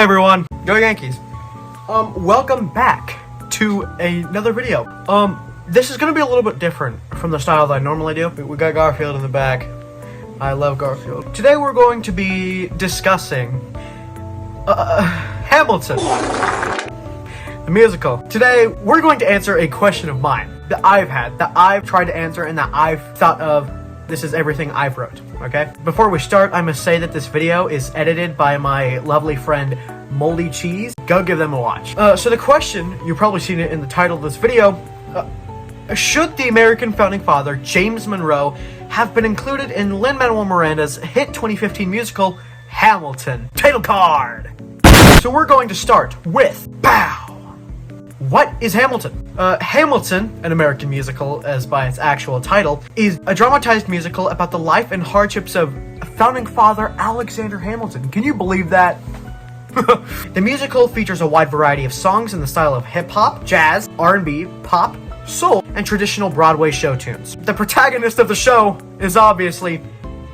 Hey everyone, go Yankees. Welcome back to another video. This is gonna be a little bit different from the style that I normally do. We got Garfield in the back. I love Garfield. Today we're going to be discussing Hamilton, the musical. Today we're going to answer a question of mine that I've tried to answer, and that I've thought of. This is everything I've wrote, okay? Before we start, I must say that this video is edited by my lovely friend Moldy Cheese. Go give them a watch. So the question, you've probably seen it in the title of this video, should the American founding father, James Monroe, have been included in Lin-Manuel Miranda's hit 2015 musical, Hamilton? Title card! So we're going to start with, BOW! What is Hamilton? Hamilton, an American musical, as by its actual title, is a dramatized musical about the life and hardships of founding father Alexander Hamilton. Can you believe that? The musical features a wide variety of songs in the style of hip-hop, jazz, R&B, pop, soul, and traditional Broadway show tunes. The protagonist of the show is obviously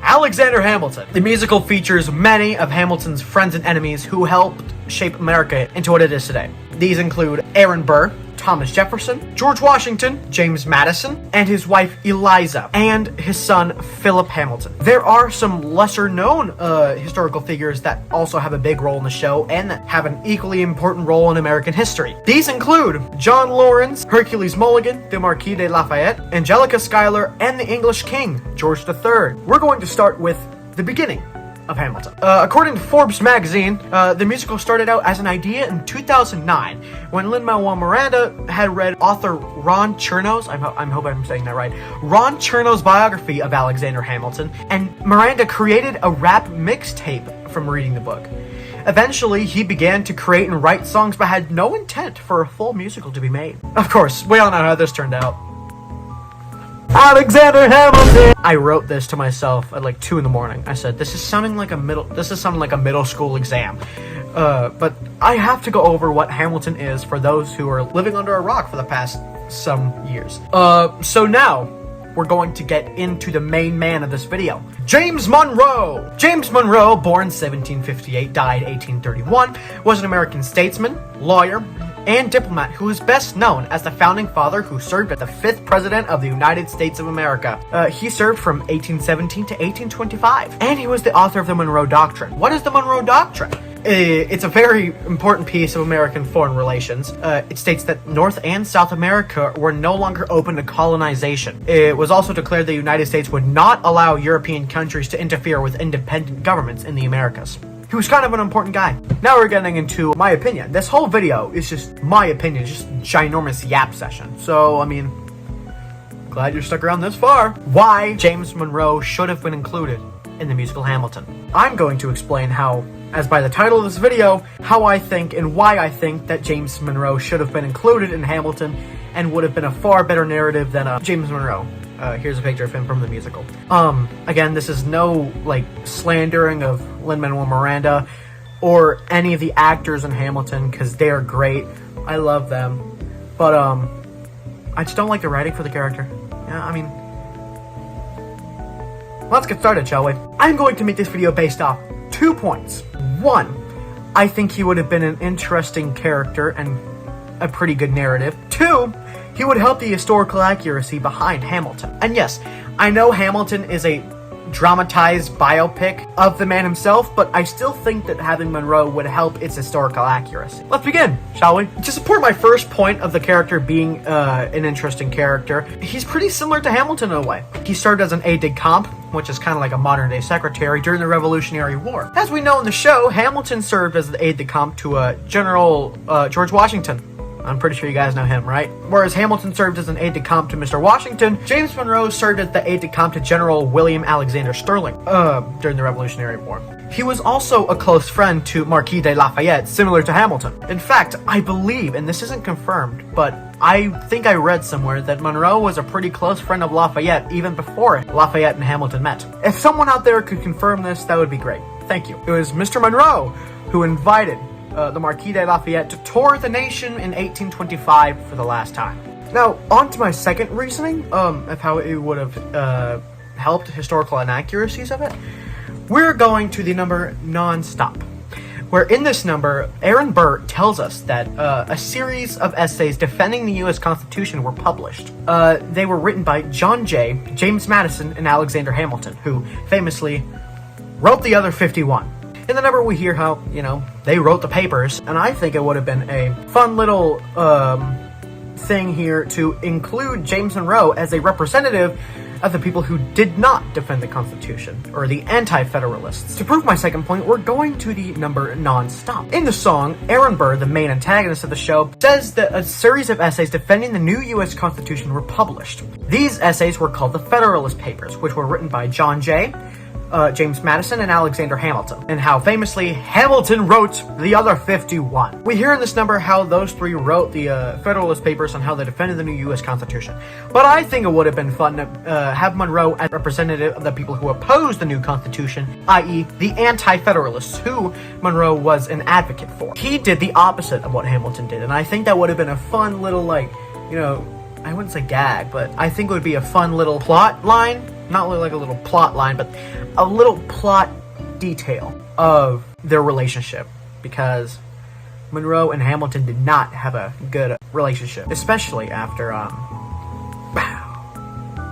Alexander Hamilton. The musical features many of Hamilton's friends and enemies who helped shape America into what it is today. These include Aaron Burr, Thomas Jefferson, George Washington, James Madison, and his wife Eliza, and his son Philip Hamilton. There are some lesser-known historical figures that also have a big role in the show and that have an equally important role in American history. These include John Lawrence, Hercules Mulligan, the Marquis de Lafayette, Angelica Schuyler, and the English King, George III. We're going to start with the beginning of Hamilton. According to Forbes magazine, the musical started out as an idea in 2009 when Lin-Manuel Miranda had read author Ron Chernow's, I hope I'm saying that right, Ron Chernow's biography of Alexander Hamilton, and Miranda created a rap mixtape from reading the book. Eventually, he began to create and write songs but had no intent for a full musical to be made. Of course, we all know how this turned out. Alexander Hamilton! I wrote this to myself at like 2 in the morning. I said, this is sounding like a middle school exam. But I have to go over what Hamilton is for those who are living under a rock for the past some years. So now, we're going to get into the main man of this video. James Monroe! James Monroe, born 1758, died 1831, was an American statesman, lawyer, and diplomat who is best known as the founding father who served as the 5th president of the United States of America. He served from 1817 to 1825, and he was the author of the Monroe Doctrine. What is the Monroe Doctrine? It's a very important piece of American foreign relations. It states that North and South America were no longer open to colonization. It was also declared the United States would not allow European countries to interfere with independent governments in the Americas. He was kind of an important guy. Now we're getting into my opinion. This whole video is just my opinion, just ginormous yap session. So, I mean, glad you're stuck around this far. Why James Monroe should have been included in the musical Hamilton. I'm going to explain how, as by the title of this video, how I think and why I think that James Monroe should have been included in Hamilton and would have been a far better narrative than James Monroe. Here's a picture of him from the musical. Again, this is no, like, slandering of Lin-Manuel Miranda or any of the actors in Hamilton, because they are great. I love them. But, I just don't like the writing for the character. Yeah, I mean, let's get started, shall we? I'm going to make this video based off 2 points. 1, I think he would have been an interesting character and a pretty good narrative. 2, he would help the historical accuracy behind Hamilton. And yes, I know Hamilton is a dramatized biopic of the man himself, but I still think that having Monroe would help its historical accuracy. Let's begin, shall we? To support my first point of the character being an interesting character, he's pretty similar to Hamilton in a way. He served as an aide-de-camp, which is kind of like a modern-day secretary, during the Revolutionary War. As we know in the show, Hamilton served as the aide-de-camp to General George Washington. I'm pretty sure you guys know him, right? Whereas Hamilton served as an aide-de-camp to Mr. Washington, James Monroe served as the aide-de-camp to General William Alexander Sterling during the Revolutionary War. He was also a close friend to Marquis de Lafayette, similar to Hamilton. In fact, I believe, and this isn't confirmed, but I think I read somewhere that Monroe was a pretty close friend of Lafayette even before Lafayette and Hamilton met. If someone out there could confirm this, that would be great. Thank you. It was Mr. Monroe who invited the Marquis de Lafayette to tour the nation in 1825 for the last time. Now, on to my second reasoning of how it would have helped historical inaccuracies of it. We're going to the number non-stop. where in this number, Aaron Burr tells us that a series of essays defending the U.S. Constitution were published. They were written by John Jay, James Madison, and Alexander Hamilton, who famously wrote the other 51. In the number, we hear how, they wrote the papers, and I think it would have been a fun little thing here to include James Monroe as a representative of the people who did not defend the Constitution, or the anti-federalists. To prove my second point, we're going to the number non-stop. In the song, Aaron Burr, the main antagonist of the show, says that a series of essays defending the new U.S. Constitution were published. These essays were called the Federalist Papers, which were written by John Jay, James Madison, and Alexander Hamilton, and how famously Hamilton wrote the other 51. We hear in this number how those three wrote the Federalist Papers on how they defended the new U.S. Constitution. But I think it would have been fun to have Monroe as representative of the people who opposed the new Constitution, i.e. the anti-federalists, who Monroe was an advocate for. He did the opposite of what Hamilton did, and I think that would have been a fun little, I wouldn't say gag, but I think it would be a fun little plot line. Not really like a little plot line, but a little plot detail of their relationship, because Monroe and Hamilton did not have a good relationship, especially after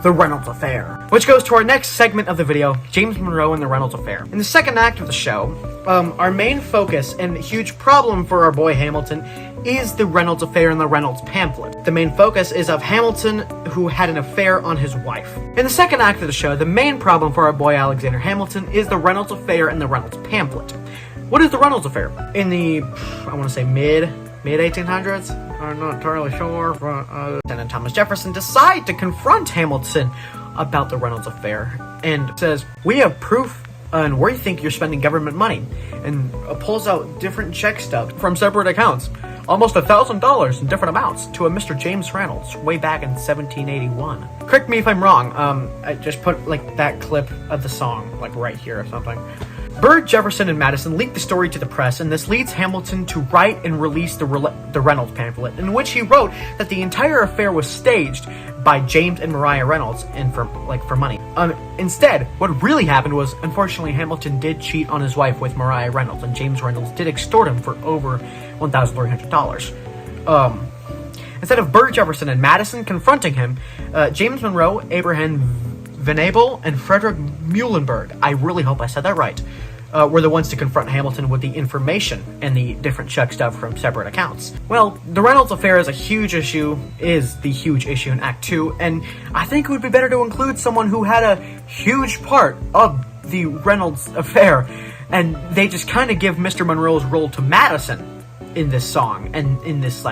the Reynolds Affair. Which goes to our next segment of the video, James Monroe and the Reynolds Affair. In the second act of the show, our main focus and huge problem for our boy Hamilton is the Reynolds Affair and the Reynolds pamphlet. The main focus is of Hamilton, who had an affair on his wife. In the second act of the show, the main problem for our boy Alexander Hamilton is the Reynolds Affair and the Reynolds pamphlet. What is the Reynolds Affair? In the, I want to say mid 1800s? I'm not entirely sure, but and Thomas Jefferson decide to confront Hamilton about the Reynolds Affair and says, "We have proof on where you think you're spending government money," and pulls out different check stubs from separate accounts, almost $1,000 in different amounts, to a Mr. James Reynolds way back in 1781. Correct me if I'm wrong. I just put that clip of the song right here or something. Burr, Jefferson, and Madison leaked the story to the press, and this leads Hamilton to write and release the Reynolds pamphlet, in which he wrote that the entire affair was staged by James and Maria Reynolds, and for money. Instead, what really happened was, unfortunately, Hamilton did cheat on his wife with Maria Reynolds, and James Reynolds did extort him for over $1,300. Instead of Burr, Jefferson, and Madison confronting him, James Monroe, Abraham Venable, and Frederick Muhlenberg, I really hope I said that right, were the ones to confront Hamilton with the information and the different check stuff from separate accounts. Well, the Reynolds Affair is the huge issue in Act 2, and I think it would be better to include someone who had a huge part of the Reynolds Affair, and they just kind of give Mr. Monroe's role to Madison in this song, and in this,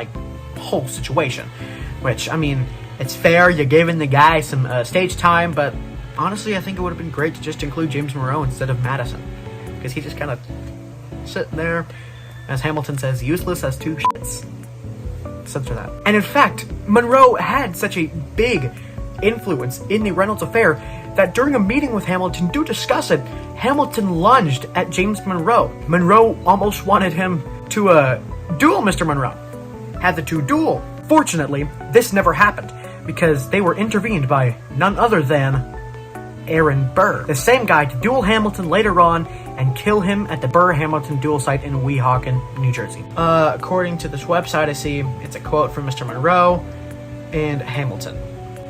whole situation. Which, I mean, it's fair, you're giving the guy some stage time, but honestly, I think it would have been great to just include James Monroe instead of Madison. Because he just kind of sitting there, as Hamilton says, useless as two shits. Censor that. And in fact, Monroe had such a big influence in the Reynolds Affair that during a meeting with Hamilton to discuss it, Hamilton lunged at James Monroe. Monroe almost wanted him to duel Mr. Monroe. Had the two duel. Fortunately, this never happened, because they were intervened by none other than Aaron Burr, the same guy to duel Hamilton later on and kill him at the Burr-Hamilton duel site in Weehawken, New Jersey. According to this website, I see it's a quote from Mr. Monroe and Hamilton.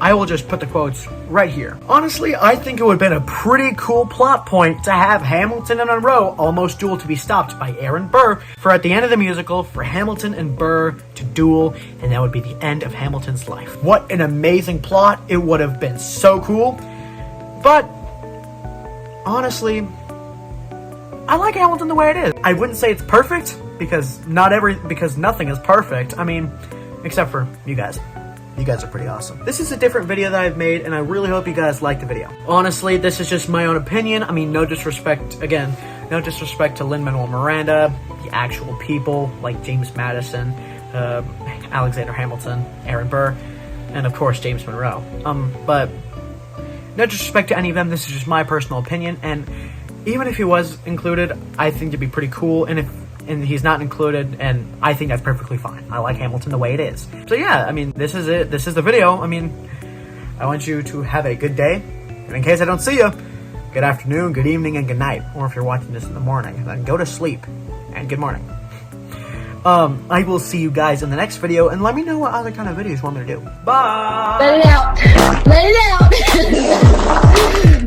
I will just put the quotes right here. Honestly, I think it would have been a pretty cool plot point to have Hamilton and Monroe almost duel to be stopped by Aaron Burr, for at the end of the musical, for Hamilton and Burr to duel, and that would be the end of Hamilton's life. What an amazing plot. It would have been so cool. But honestly, I like Hamilton the way it is. I wouldn't say it's perfect, because nothing is perfect. I mean, except for you guys. You guys are pretty awesome. This is a different video that I've made, and I really hope you guys like the video. Honestly, this is just my own opinion. I mean, no disrespect to Lin-Manuel Miranda, the actual people like James Madison, Alexander Hamilton, Aaron Burr, and of course James Monroe. But no disrespect to any of them. This is just my personal opinion, and even if he was included, I think it'd be pretty cool. And he's not included, and I think that's perfectly fine. I like Hamilton the way it is. So yeah, I mean, this is it. This is the video. I mean, I want you to have a good day. And in case I don't see you, good afternoon, good evening, and good night. Or if you're watching this in the morning, then go to sleep and good morning. I will see you guys in the next video, and let me know what other kind of videos you want me to do. Bye! Let it out! Let it out!